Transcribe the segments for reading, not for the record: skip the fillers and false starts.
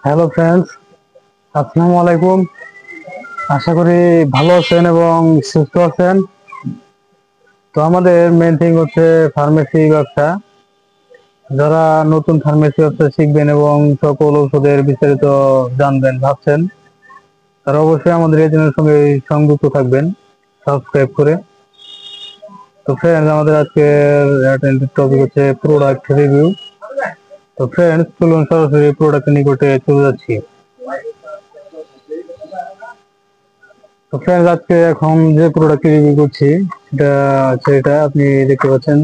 Hello friends, আসসালামু আলাইকুম। আশা করি ভালো আছেন এবং সুস্থ আছেন। তো আমাদের মেন থিং হচ্ছে ফার্মেসি ব্যবসা। যারা নতুন ফার্মেসি ব্যবসা শিখবেন এবং সকল ওষুধের বিস্তারিত জানবেন ভাবছেন, তারা অবশ্যই আমাদের এই চ্যানেলের সঙ্গে সংযুক্ত থাকবেন সাবস্ক্রাইব করে। তো ফ্রেন্ডস, আমাদের আজকের টপিক হচ্ছে প্রোডাক্ট রিভিউ। তো ফ্রেন্ডস, চলুন সরাসরি প্রোডাক্টের নিকটে চলে যাচ্ছি। তো ফ্রেন্ডস, আজকে এখন যে প্রোডাক্ট রিভিউ করছি সেটা আপনি দেখতে পাচ্ছেন।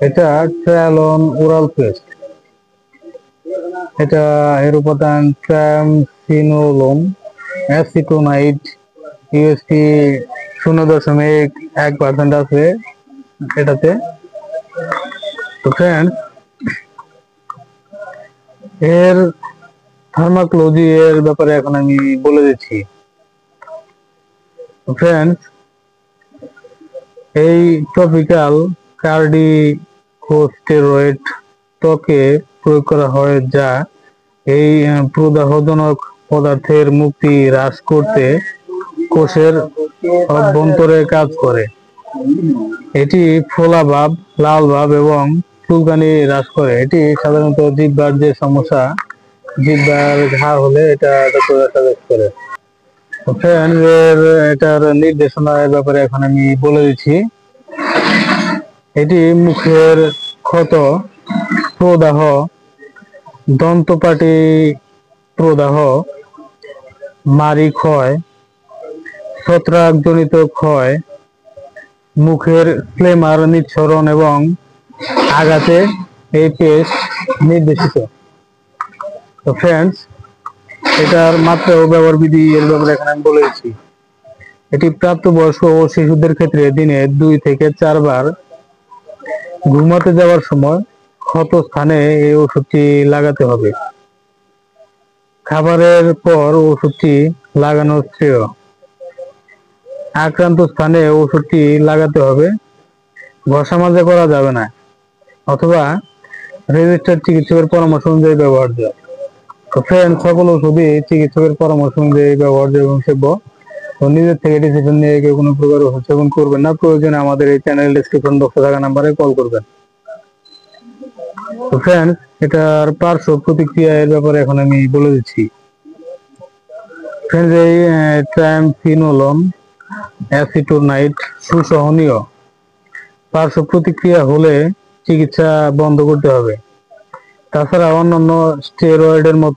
এটা ট্রায়ালন ওরাল পেস্ট। এটা এর উপাদান ট্রামসিনোলোন, অ্যাসিটোনাইড, ইউএসপি 0.1% আছে এটাতে। তো ফ্রেন্ডস, এর ফার্মাকোলজি এর ব্যাপারে এখন আমি বলে দিচ্ছি। ফ্রেন্ডস, এই টপিক্যাল কার্টিকোস্টেরয়েড ত্বকে প্রয়োগ করা হয়, যা এই প্রদাহজনক পদার্থের মুক্তি হ্রাস করতে কোষের অভ্যন্তরে কাজ করে। এটি ফোলা ভাব, লাল ভাব এবং চুলকানি হ্রাস করে। এটি সাধারণত জিহ্বার যে সমস্যা, জিহ্বার ঘা হলে এটা সাজেস্ট করে। ফ্রেন্ডস, এটার নির্দেশনার ব্যাপারে এখন আমি বলে দিচ্ছি। এটি মুখের ক্ষত, প্রদাহ, দন্তপাটি প্রদাহ, মাড়ি ক্ষয়, ছত্রাকজনিত ক্ষয়, মুখের ফ্লেমার নিঃসরণ এবং আঘাতে এই পেস্ট নির্দেশিত। তো ফ্রেন্ডস, এটার মাত্রা ও ব্যবহার বিধি এর ব্যাপারে এখন আমি বলে দিচ্ছি। এটি প্রাপ্তবয়স্ক ও শিশুদের ক্ষেত্রে দিনে 2 থেকে 4 বার ঘুমাতে যাওয়ার সময় ক্ষত স্থানে এই ওষুধটি লাগাতে হবে। খাবারের পর ওষুধটি লাগানো শ্রেয়। আক্রান্ত স্থানে ওষুধটি লাগাতে হবে, ঘষা মাজা করা যাবে না, অথবা রেজিস্টার্ড চিকিৎসকের পরামর্শ অনুযায়ী ব্যবহার্য। তো ফ্রেন্ড, সকল ওষুধই চিকিৎসকের পরামর্শ অনুযায়ী ব্যবহার্য এবং সেব্য। তো নিজের থেকে ডিসিশন নিয়ে কেউ কোনো প্রকার ওষুধ সেবন করবেন না। প্রয়োজনে আমাদের এই চ্যানেল ডেসক্রিপশন বক্সে থাকা নাম্বারে কল করবেন। তো ফ্রেন্ডস, এটার পার্শ্ব প্রতিক্রিয়া এর ব্যাপারে এখন আমি বলে দিচ্ছি। ফ্রেন্ডস, এই ট্রামসিনোলন অ্যাসিটোনাইড সুসহনীয়। পার্শ্ব প্রতিক্রিয়া হলে চিকিৎসা বন্ধ করতে হবে। তাছাড়া অন্যান্য স্টেরয়েডের মতো